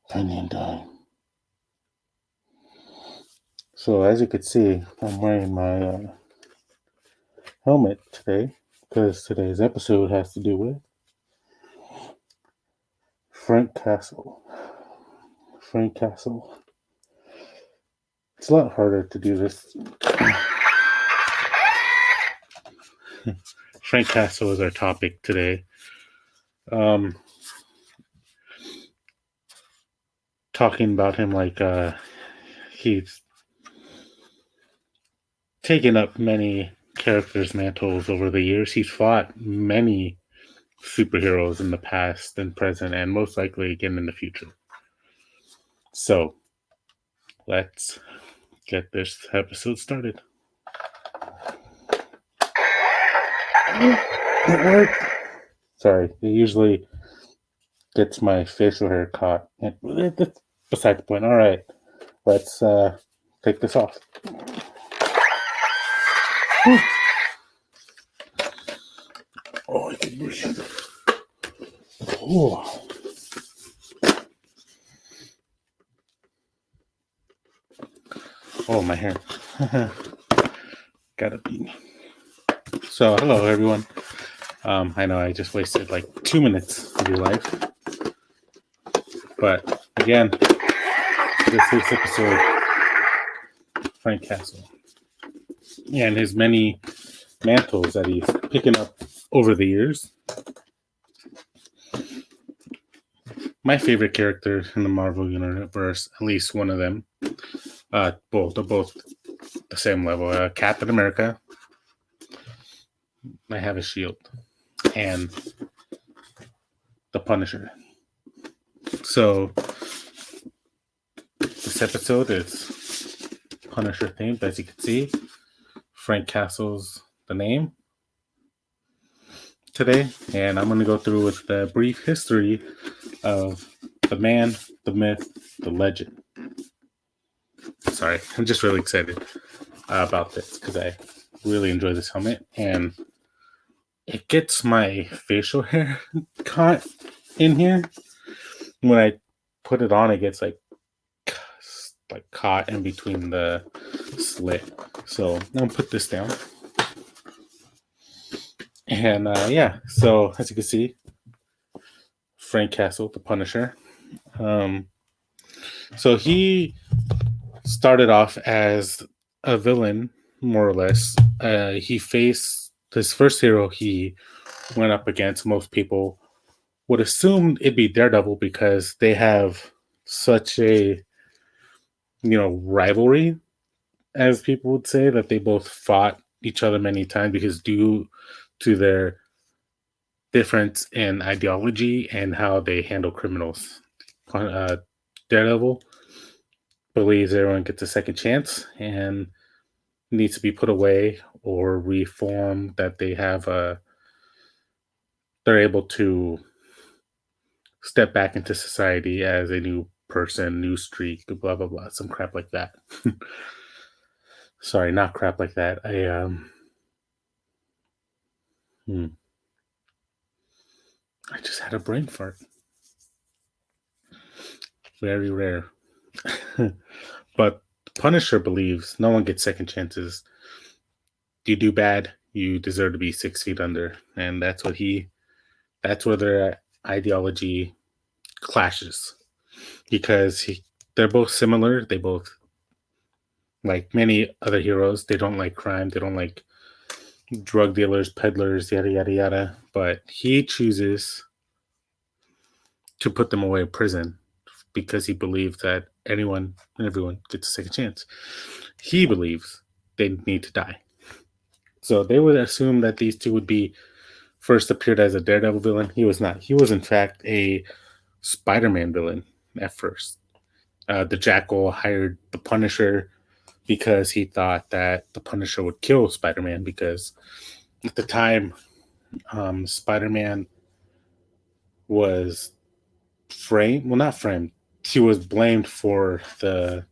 Tiny and dying. So as you can see, I'm wearing my helmet today because today's episode has to do with Frank Castle. Frank Castle. It's a lot harder to do this. Frank Castle is our topic today. Talking about him like he's taken up many characters' mantles over the years. He's fought many superheroes in the past and present, and most likely again in the future. So let's get this episode started. It worked. Sorry, it usually gets my facial hair caught. That's beside the point. All right, let's take this off. Oh, I can breathe. Oh. Oh, my hair. Gotta be. So, hello, everyone. I know I just wasted like 2 minutes of your life. But, again, this week's episode, Frank Castle. And his many mantles that he's picking up over the years. My favorite character in the Marvel Universe, at least one of them, both the same level. Captain America. I have a shield. And the Punisher. So this episode is Punisher themed, as you can see. Frank Castle's the name today, and I'm going to go through with the brief history of the man, the myth, the legend. Sorry, I'm just really excited about this because I really enjoy this helmet, and it gets my facial hair caught in here. When I put it on, it gets like caught in between the slit. So I'm gonna put this down. And so as you can see, Frank Castle, the Punisher. So he started off as a villain, more or less. He faced his first hero he went up against. Most people would assume it'd be Daredevil because they have such a rivalry, as people would say, that they both fought each other many times because due to their difference in ideology and how they handle criminals. Daredevil believes everyone gets a second chance and needs to be put away or reformed, that they're able to step back into society as a new person, new streak, blah blah blah, some crap like that. Sorry, not crap like that. I just had a brain fart. Very rare. But Punisher believes no one gets second chances. You do bad, you deserve to be 6 feet under, and that's where their ideology clashes, because they're both similar. They both, like many other heroes, they don't like crime, they don't like drug dealers, peddlers, yada yada yada. But he chooses to put them away in prison because he believes that anyone and everyone gets a second chance. He believes they need to die. So they would assume that these two would be first appeared as a Daredevil villain. He was not. He was, in fact, a Spider-Man villain at first. The Jackal hired the Punisher because he thought that the Punisher would kill Spider-Man, because at the time, Spider-Man was framed. Well, not framed. He was blamed for the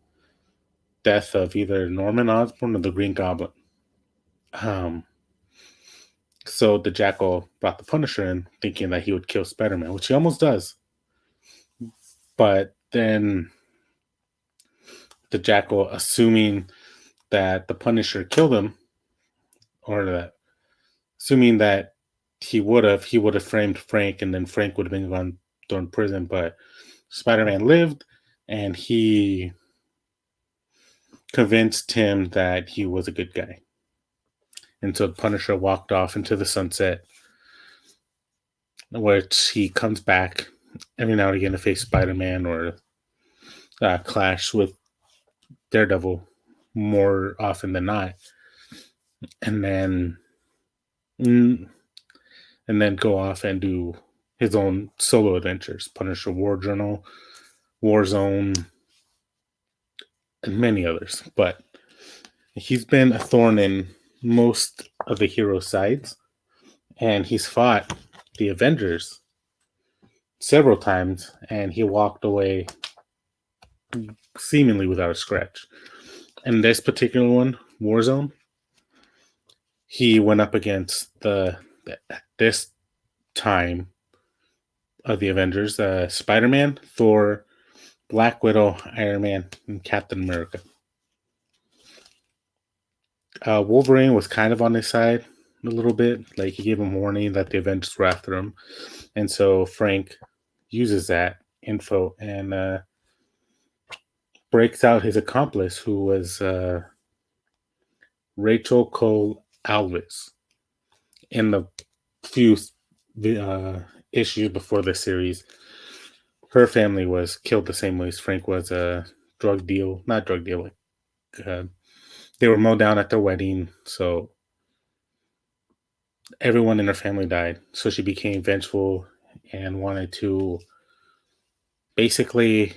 death of either Norman Osborn or the Green Goblin. So the Jackal brought the Punisher in, thinking that he would kill Spider-Man, which he almost does. But then the Jackal, assuming that the Punisher killed him, or that assuming that he would have framed Frank, and then Frank would have been gone thrown in prison. But Spider-Man lived, and he convinced him that he was a good guy. And so the Punisher walked off into the sunset, which he comes back every now and again to face Spider-Man or clash with Daredevil more often than not, and then mm, and then go off and do his own solo adventures, Punisher War Journal, Warzone, and many others. But he's been a thorn in most of the hero sides, and he's fought the Avengers several times, and he walked away seemingly without a scratch. And this particular one, Warzone, he went up against this time of the Avengers, Spider-Man, Thor, Black Widow, Iron Man, and Captain America. Wolverine was kind of on his side a little bit. Like, he gave him warning that the Avengers were after him. And so Frank uses that info and breaks out his accomplice, who was Rachel Cole Alvis. In the few issues before the series, her family was killed the same way as Frank was. A not drug deal, like they were mowed down at their wedding, so everyone in her family died. So she became vengeful and wanted to basically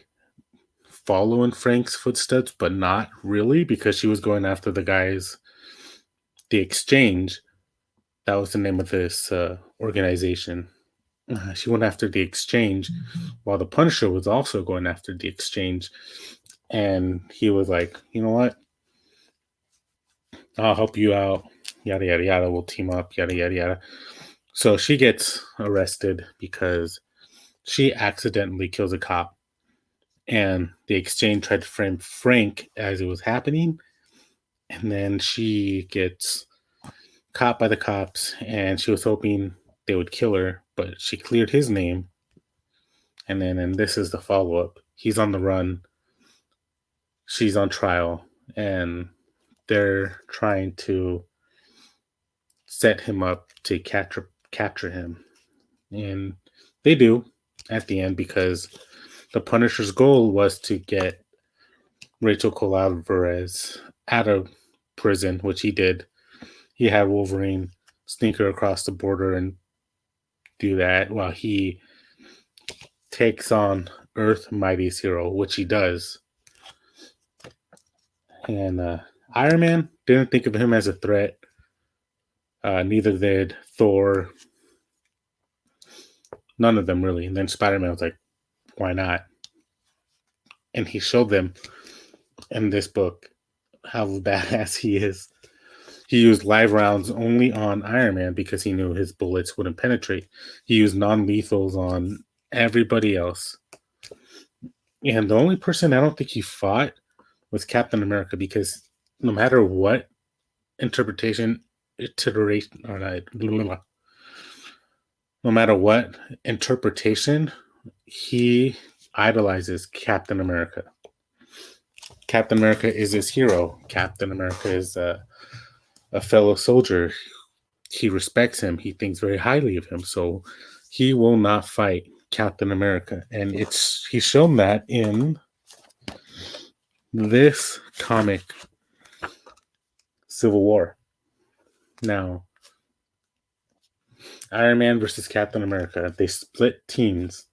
follow in Frank's footsteps, but not really, because she was going after the Exchange. That was the name of this organization. She went after the Exchange, while the Punisher was also going after the Exchange. And he was like, you know what? I'll help you out. Yada, yada, yada. We'll team up. Yada, yada, yada. So she gets arrested because she accidentally kills a cop. And the Exchange tried to frame Frank as it was happening. And then she gets caught by the cops, and she was hoping they would kill her, but she cleared his name. And this is the follow-up. He's on the run. She's on trial, and they're trying to set him up to capture him. And they do at the end, because the Punisher's goal was to get Rachel Cole Alvarez out of prison, which he did. He had Wolverine sneak her across the border and do that while he takes on Earth's Mightiest Hero, which he does. And Iron Man didn't think of him as a threat. Neither did Thor. None of them really. And then Spider-Man was like, why not? And he showed them in this book how badass he is. He used live rounds only on Iron Man because he knew his bullets wouldn't penetrate. He used non-lethals on everybody else. And the only person I don't think he fought was Captain America, because no matter what no matter what interpretation, he idolizes Captain America. Captain America is his hero. Captain America is a fellow soldier. He respects him. He thinks very highly of him. So he will not fight Captain America. And he's shown that in this comic, Civil War. Now, Iron Man versus Captain America, they split teams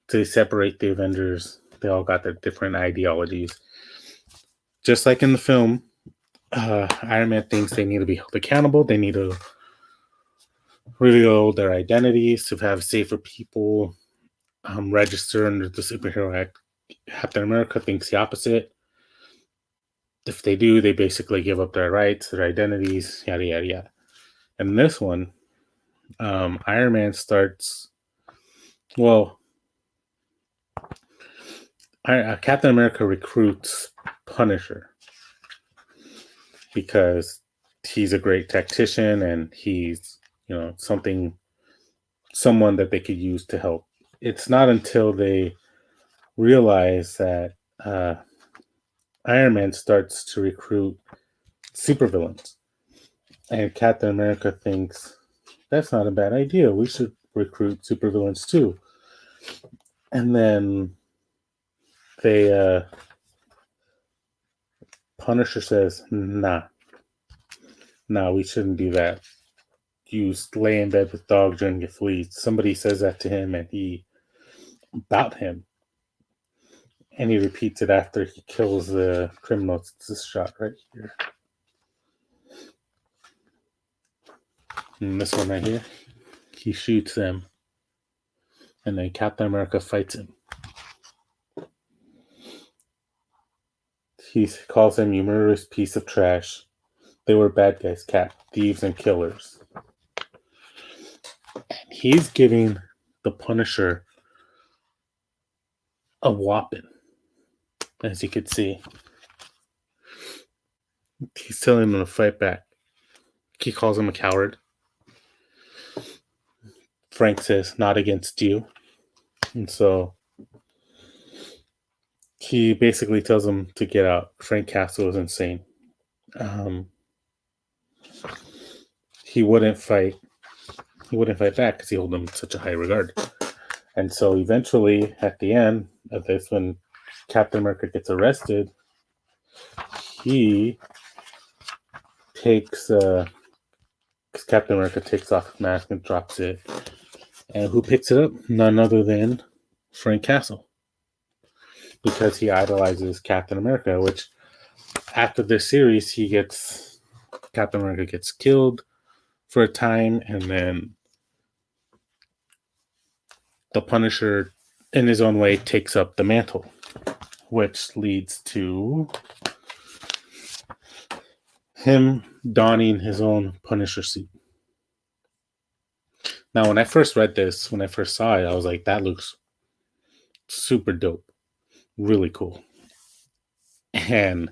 to separate the Avengers. They all got their different ideologies. Just like in the film, Iron Man thinks they need to be held accountable. They need to reveal their identities to have safer people register under the Superhero Act. Captain America thinks the opposite. If they do, they basically give up their rights, their identities, yada, yada, yada. And this one, Iron Man starts, well, Captain America recruits Punisher because he's a great tactician and he's someone that they could use to help. It's not until they realize that uh, Iron Man starts to recruit supervillains, and Captain America thinks that's not a bad idea. We should recruit supervillains too. And then they Punisher says, nah, we shouldn't do that. You lay in bed with dogs during your fleas. Somebody says that to him and he about him. And he repeats it after he kills the criminal. It's this shot right here. And this one right here. He shoots them. And then Captain America fights him. He calls him, you murderous piece of trash. They were bad guys, Cap, thieves and killers. And he's giving the Punisher a whopping, as you could see. He's telling him to fight back. He calls him a coward. Frank says, not against you. And so he basically tells him to get out. Frank Castle is insane. He wouldn't fight. He wouldn't fight back because he held him in such a high regard. And so eventually, at the end of this, when Captain America gets arrested, he takes Captain America takes off his mask and drops it. And who picks it up? None other than Frank Castle. Because he idolizes Captain America, which after this series, Captain America gets killed for a time, and then the Punisher, in his own way, takes up the mantle, which leads to him donning his own Punisher suit. Now, when I first read this, when I first saw it, I was like, that looks super dope. Really cool. And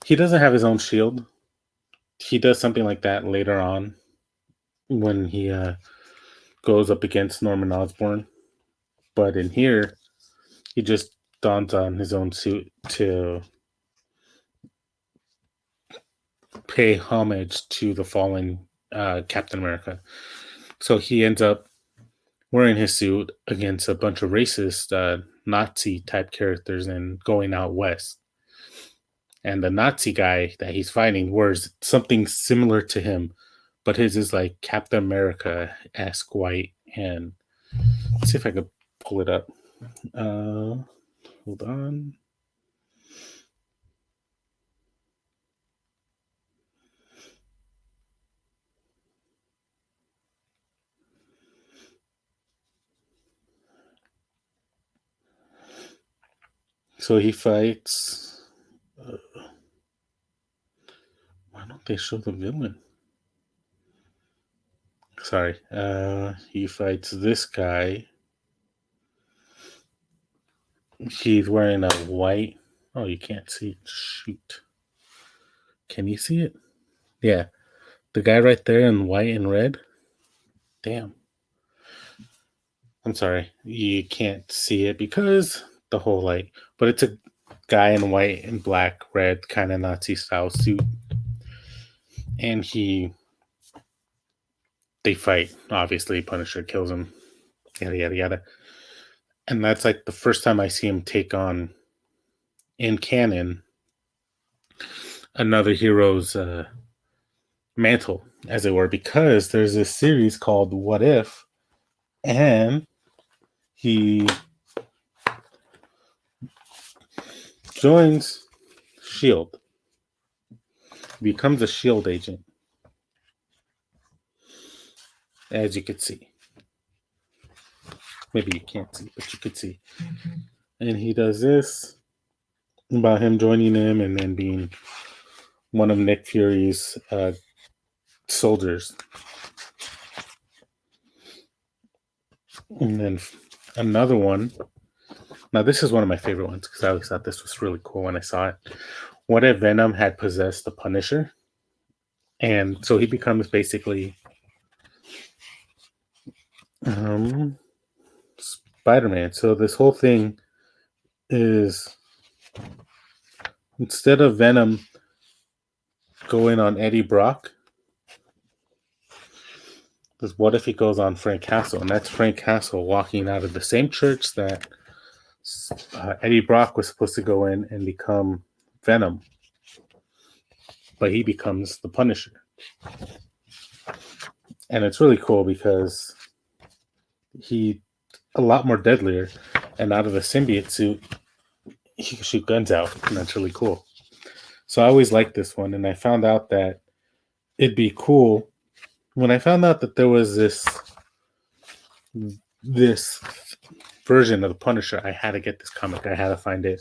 he doesn't have his own shield. He does something like that later on when he goes up against Norman Osborn. But in here, he just dons on his own suit to pay homage to the fallen Captain America. So he ends up wearing his suit against a bunch of racist Nazi type characters and going out west. And the Nazi guy that he's fighting wears something similar to him, but his is like Captain America-esque white. And let's see if I could pull it up. Hold on. So he fights. Why don't they show the villain? Sorry. He fights this guy. He's wearing a white. Oh, you can't see it. Shoot. Can you see it? Yeah. The guy right there in white and red. Damn. I'm sorry. You can't see it because the whole light. But it's a guy in white and black, red, kind of Nazi style suit. And they fight. Obviously, Punisher kills him. Yada, yada, yada. And that's like the first time I see him take on, in canon, another hero's mantle, as it were, because there's this series called What If, and he joins S.H.I.E.L.D., becomes a S.H.I.E.L.D. agent, as you could see. Maybe you can't see, but you could see. And he does this about him joining them and then being one of Nick Fury's soldiers. And then another one, Now, this is one of my favorite ones because I always thought this was really cool when I saw it. What if Venom had possessed the Punisher? And so he becomes basically Spider-Man. So this whole thing is, instead of Venom going on Eddie Brock, is what if he goes on Frank Castle? And that's Frank Castle walking out of the same church that Eddie Brock was supposed to go in and become Venom, but he becomes the Punisher. And it's really cool because he a lot more deadlier, and out of the symbiote suit, he can shoot guns out, and that's really cool. So I always liked this one, and I found out that it'd be cool when I found out that there was this version of the Punisher. I had to get this comic. I had to find it,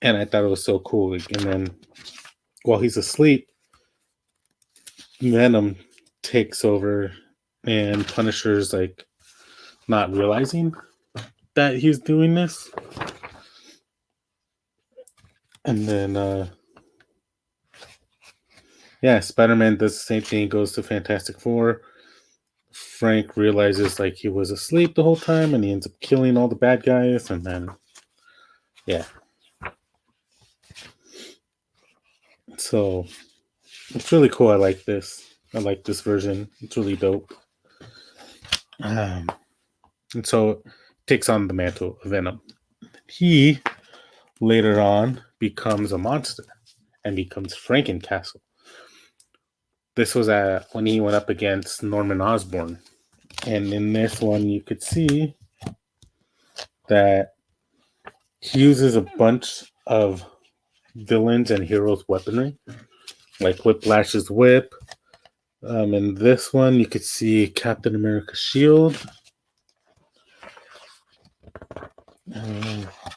and I thought it was so cool. And then, while he's asleep, Venom takes over, and Punisher's like not realizing that he's doing this. And then Spider-Man does the same thing. He goes to Fantastic Four. Frank realizes like he was asleep the whole time, and he ends up killing all the bad guys. And then so it's really cool. I like this version. It's really dope. And so takes on the mantle of Venom. He later on becomes a monster and becomes Frankencastle. This was when he went up against Norman Osborn. And in this one, you could see that he uses a bunch of villains and heroes' weaponry, like Whiplash's whip. In this one, you could see Captain America's shield.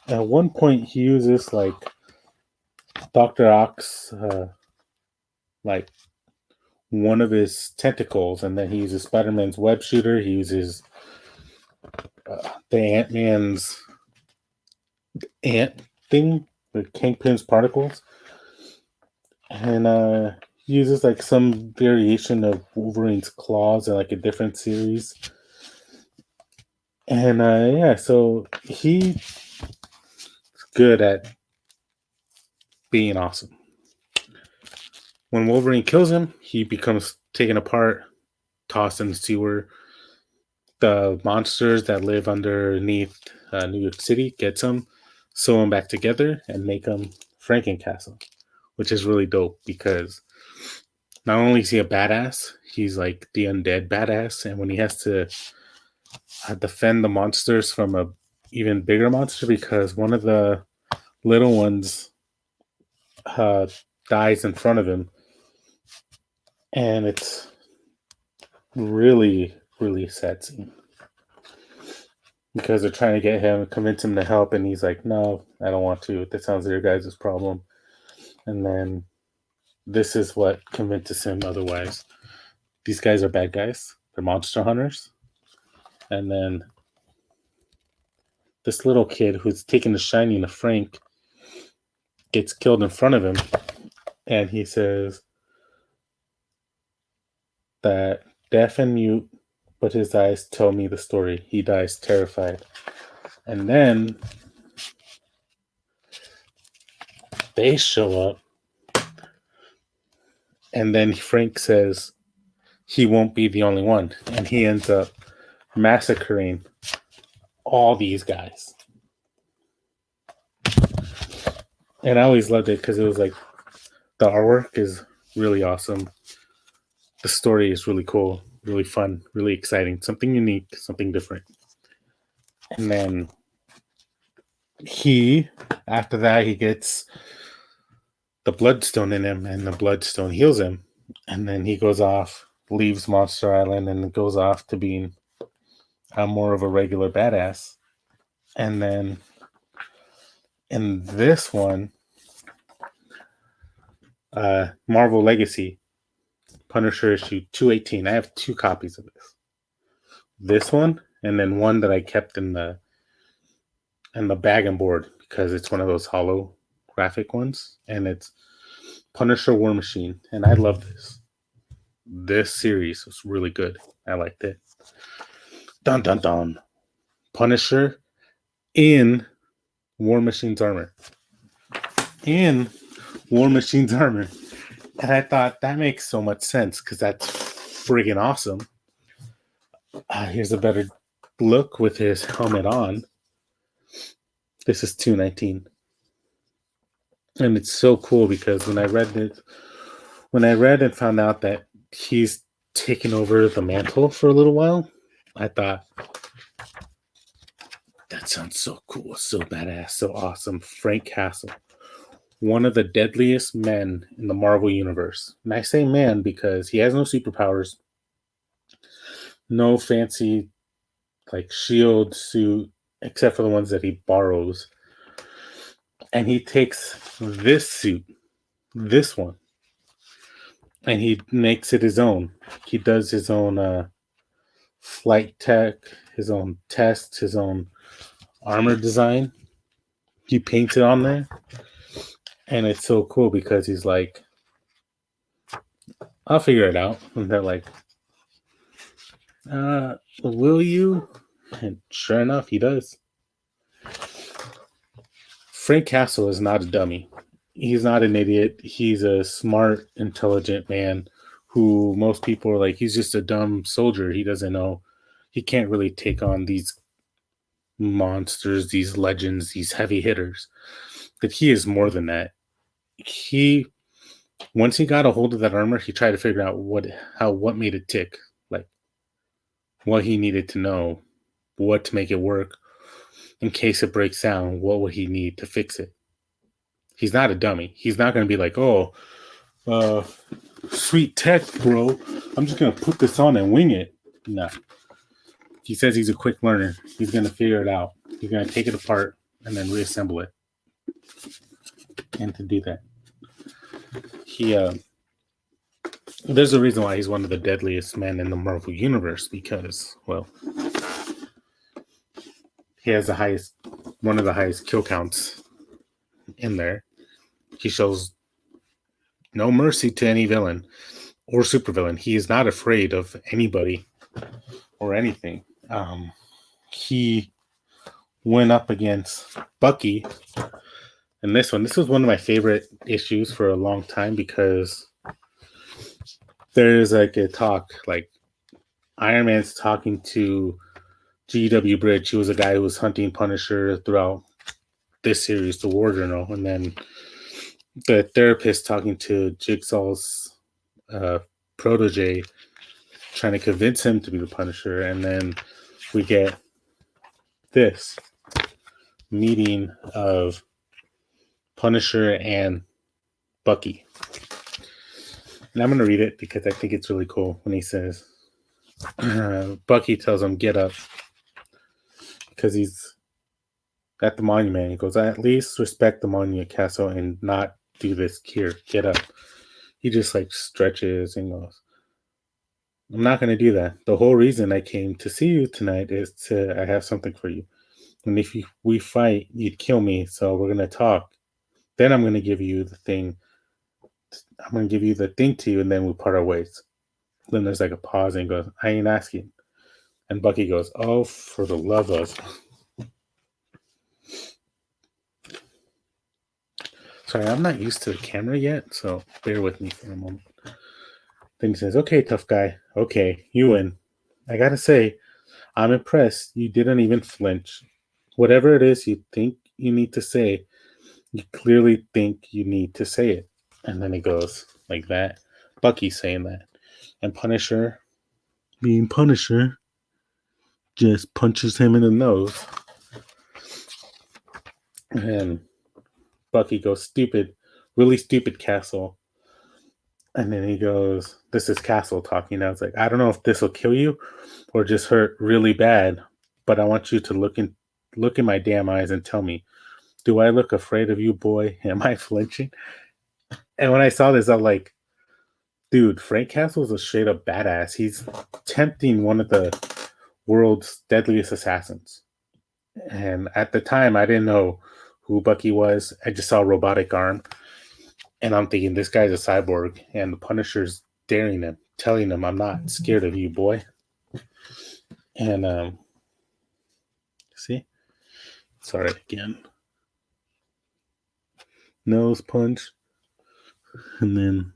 At one point, he uses like Dr. Ock's like one of his tentacles, and then he uses Spider-Man's web shooter. He uses the Ant-Man's ant thing, the Kingpin's particles, and he uses like some variation of Wolverine's claws in like a different series. And so he's good at being awesome. When Wolverine kills him, he becomes taken apart, tossed in the sewer. The monsters that live underneath New York City gets him, sew him back together, and make him Frankencastle, which is really dope because not only is he a badass, he's like the undead badass, and when he has to defend the monsters from a even bigger monster, because one of the little ones dies in front of him, and it's really, really sad scene because they're trying to get him, convince him to help, and he's like, "No, I don't want to. That sounds like your guys' problem." And then this is what convinces him otherwise. These guys are bad guys. They're monster hunters. And then this little kid who's taking the shining of Frank gets killed in front of him, and he says that deaf and mute, but his eyes tell me the story. He dies terrified. And then they show up, and then Frank says he won't be the only one, and he ends up massacring all these guys. And I always loved it because it was like the artwork is really awesome. The story is really cool, really fun, really exciting, something unique, something different. And then after that, he gets the Bloodstone in him, and the Bloodstone heals him. And then he goes off, leaves Monster Island, and goes off to being more of a regular badass. And then in this one, Marvel Legacy, Punisher issue 218. I have 2 copies of this. This one, and then one that I kept in the and the bag and board because it's one of those holographic ones, and it's Punisher War Machine, and I love this. This series was really good. I liked it. Dun dun dun. Punisher in War Machine's armor. In War Machine's armor. And I thought that makes so much sense because that's friggin' awesome. Here's a better look with his helmet on. This is 219. And it's so cool because when I read and found out that he's taken over the mantle for a little while, I thought, that sounds so cool, so badass, so awesome. Frank Castle, one of the deadliest men in the Marvel Universe. And I say man because he has no superpowers, no fancy like shield suit, except for the ones that he borrows. And he takes this suit, this one, and he makes it his own. He does his own flight tech, his own tests, his own armor design. He paints it on there. And it's so cool because he's like, I'll figure it out. And they're like, will you? And sure enough, he does. Frank Castle is not a dummy. He's not an idiot. He's a smart, intelligent man who most people are like, he's just a dumb soldier. He doesn't know. He can't really take on these monsters, these legends, these heavy hitters. But he is more than that. Once he got a hold of that armor, he tried to figure out what made it tick, like what he needed to know, what to make it work. In case it breaks down, what would he need to fix it? He's not a dummy. He's not going to be like, sweet tech, bro. I'm just going to put this on and wing it. No. He says he's a quick learner. He's going to figure it out. He's going to take it apart and then reassemble it. And to do that, there's a reason why he's one of the deadliest men in the Marvel Universe because, well, he has one of the highest kill counts in there. He shows no mercy to any villain or supervillain. He is not afraid of anybody or anything. He went up against Bucky. And this was one of my favorite issues for a long time because there's like a talk, like Iron Man's talking to G.W. Bridge. He was a guy who was hunting Punisher throughout this series, the War Journal. And then the therapist talking to Jigsaw's protege, trying to convince him to be the Punisher. And then we get this meeting of Punisher and Bucky. And I'm going to read it because I think it's really cool when he says, Bucky tells him, get up. Because he's at the monument. He goes, I at least respect the monument, Castle, and not do this here. Get up. He just like stretches and goes, I'm not going to do that. The whole reason I came to see you tonight is I have something for you. And if we fight, you'd kill me. So we're going to talk. Then I'm going to give you the thing. I'm going to give you the thing to you, and then we part our ways. Then there's like a pause, and he goes, I ain't asking. And Bucky goes, oh, for the love of. Sorry, I'm not used to the camera yet, so bear with me for a moment. Then he says, okay, tough guy. Okay, you win. I got to say, I'm impressed. You didn't even flinch. Whatever it is you think you need to say, you clearly think you need to say it. And then he goes like that. Bucky's saying that. And Punisher, being Punisher, just punches him in the nose. And Bucky goes, stupid, really stupid, Castle. And then he goes, this is Castle talking now. It's like, I don't know if this will kill you or just hurt really bad, but I want you to look in my damn eyes and tell me, do I look afraid of you, boy? Am I flinching? And when I saw this, I'm like, dude, Frank Castle's a straight up badass. He's tempting one of the world's deadliest assassins. And at the time, I didn't know who Bucky was. I just saw a robotic arm, and I'm thinking this guy's a cyborg, and the Punisher's daring him, telling him, "I'm not scared of you, boy." And see, sorry again, nose punch, and then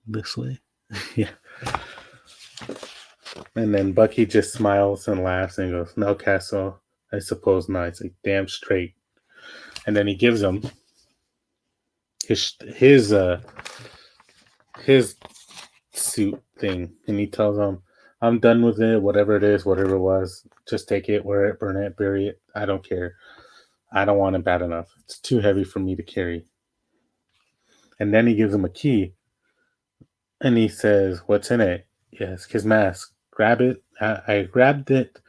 this way, yeah. And then Bucky just smiles and laughs and goes, "No, Castle, I suppose not." It's like, damn straight. And then he gives him his suit thing, and he tells him, "I'm done with it. Whatever it is, whatever it was, just take it, wear it, burn it, bury it. I don't care. I don't want it bad enough. It's too heavy for me to carry." And then he gives him a key, and he says, "What's in it?" Yes, his mask. Grab it. I grabbed it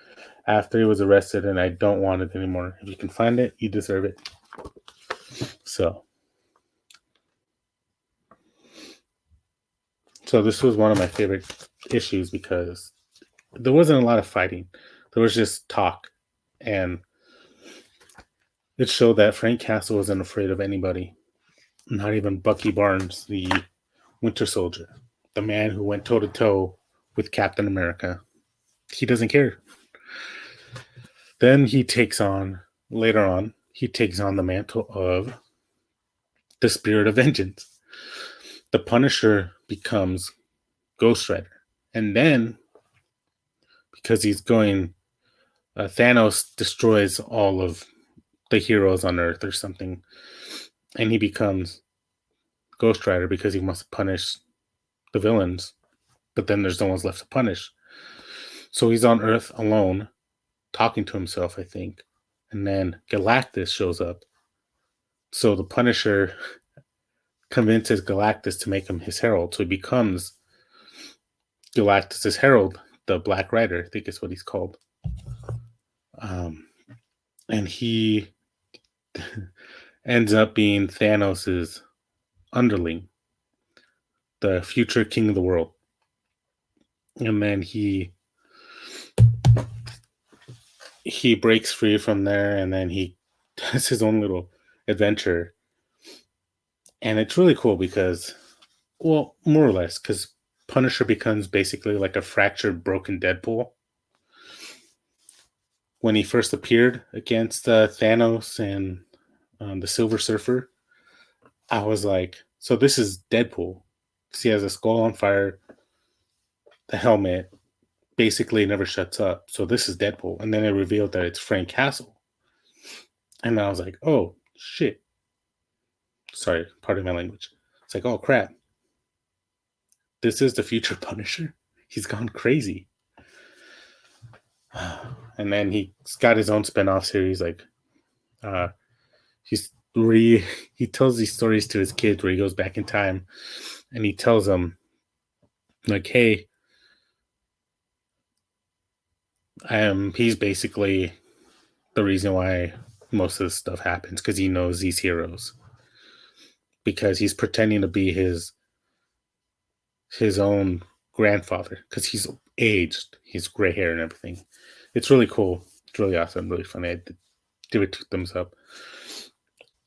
after he was arrested, and I don't want it anymore. If you can find it, you deserve it. So this was one of my favorite issues because there wasn't a lot of fighting. There was just talk, and it showed that Frank Castle wasn't afraid of anybody, not even Bucky Barnes, the Winter Soldier, the man who went toe to toe with Captain America. He doesn't care. Then later on, he takes on the mantle of the Spirit of Vengeance. The Punisher becomes Ghost Rider. And then, because he's going, Thanos destroys all of the heroes on Earth or something. And he becomes Ghost Rider because he wants to punish the villains. But then there's no one left to punish. So he's on Earth alone, talking to himself, I think. And then Galactus shows up. So the Punisher convinces Galactus to make him his herald. So he becomes Galactus's herald, the Black Rider, I think is what he's called. And he ends up being Thanos's underling, the future king of the world. And then he breaks free from there, and then he does his own little adventure. And it's really cool because, well, more or less, because Punisher becomes basically like a fractured, broken Deadpool. When he first appeared against Thanos and the Silver Surfer, I was like, so this is Deadpool. Because he has a skull on fire, the helmet basically never shuts up. So this is Deadpool. And then it revealed that it's Frank Castle. And I was like, oh, shit. Sorry, pardon my language. It's like, oh, crap. This is the future Punisher. He's gone crazy. And then he's got his own spin-off series. Like, he tells these stories to his kids where he goes back in time and he tells them, like, hey, he's basically the reason why most of this stuff happens, because he knows these heroes, because he's pretending to be his own grandfather, because he's aged, he's gray hair and everything. It's really cool. It's really awesome, really funny. I give it 2 thumbs up.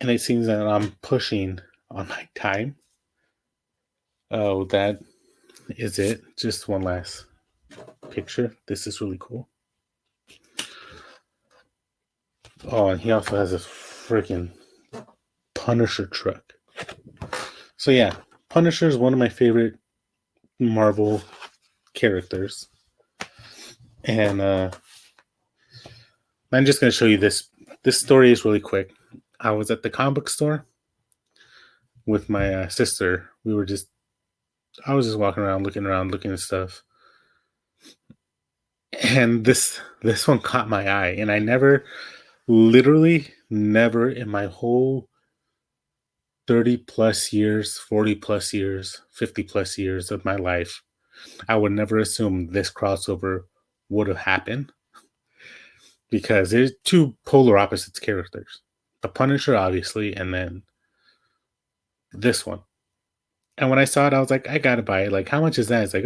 And it seems that I'm pushing on my time. Oh, that is it. Just one last picture. This is really cool. Oh, and he also has a freaking Punisher truck. So yeah, Punisher is one of my favorite Marvel characters. And I'm just going to show you this. This story is really quick. I was at the comic book store with my sister. I was just walking around, looking at stuff. And this one caught my eye. And I literally never in my whole 30 plus years, 40 plus years, 50 plus years of my life, I would never assume this crossover would have happened, because there's 2 polar opposites characters. The Punisher, obviously, and then this one. And when I saw it, I was like, I gotta buy it. Like, how much is that? It's like,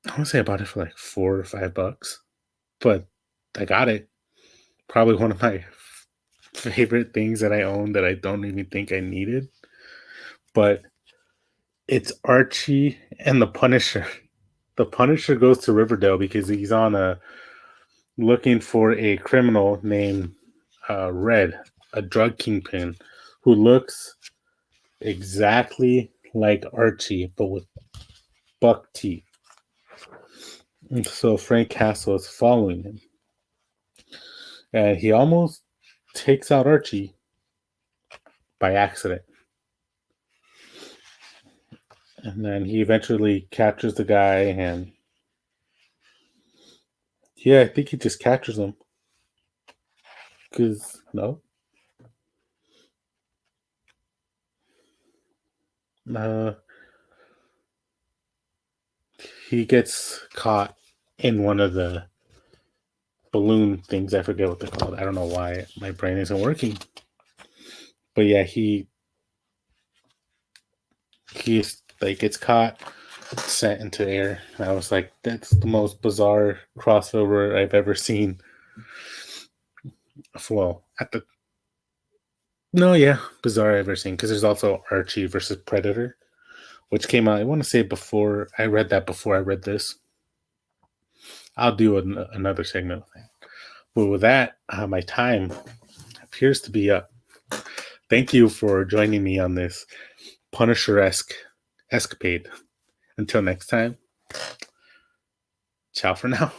I want to say I bought it for like $4 or $5, but I got it. Probably one of my favorite things that I own that I don't even think I needed. But it's Archie and the Punisher. The Punisher goes to Riverdale because he's on a looking for a criminal named Red, a drug kingpin, who looks exactly like Archie but with buck teeth. And so Frank Castle is following him, and he almost takes out Archie by accident. And then he eventually captures the guy, and yeah, I think he just captures him. Because, no? Uh, he gets caught in one of the balloon things. I forget what they're called. I don't know why my brain isn't working. But yeah, he's like gets caught, sent into air. And I was like, that's the most bizarre crossover I've ever seen. Well, at the no, yeah, bizarre I've ever seen, because there's also Archie versus Predator, which came out. I want to say before I read that. Before I read this, I'll do another segment with that. But with that, my time appears to be up. Thank you for joining me on this Punisher-esque escapade. Until next time, ciao for now.